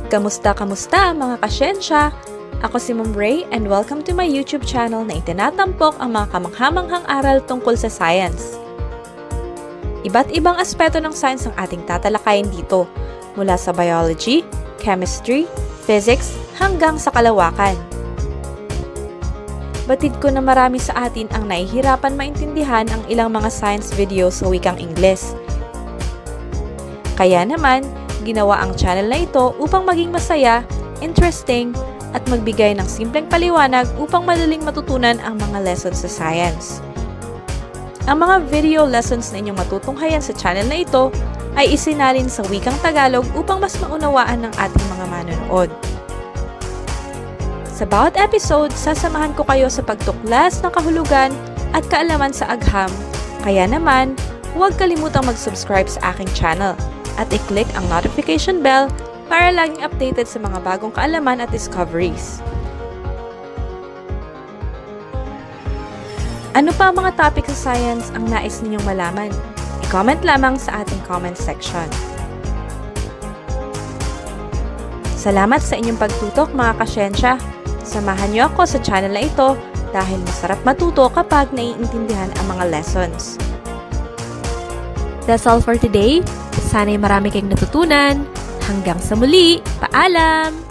Kamusta mga kasyensya? Ako si Ma'am Ray and welcome to my YouTube channel na itinatampok ang mga kamanghamanghang aral tungkol sa science. Iba't ibang aspeto ng science ang ating tatalakayin dito, mula sa biology, chemistry, physics, hanggang sa kalawakan. Batid ko na marami sa atin ang nahihirapan maintindihan ang ilang mga science videos sa wikang Ingles. Kaya naman, ginawa ang channel na ito upang maging masaya, interesting, at magbigay ng simpleng paliwanag upang madaling matutunan ang mga lessons sa science. Ang mga video lessons na inyong matutunghayan sa channel na ito ay isinalin sa wikang Tagalog upang mas maunawaan ng ating mga manonood. Sa bawat episode, sasamahan ko kayo sa pagtuklas ng kahulugan at kaalaman sa agham, kaya naman, huwag kalimutang mag-subscribe sa aking channel at i-click ang notification bell para laging updated sa mga bagong kaalaman at discoveries. Ano pa ang mga topic sa science ang nais ninyong malaman? I-comment lamang sa ating comment section. Salamat sa inyong pagtutok mga kasyensya. Samahan niyo ako sa channel na ito dahil masarap matuto kapag naiintindihan ang mga lessons. That's all for today. Sana'y marami kayong natutunan. Hanggang sa muli, paalam!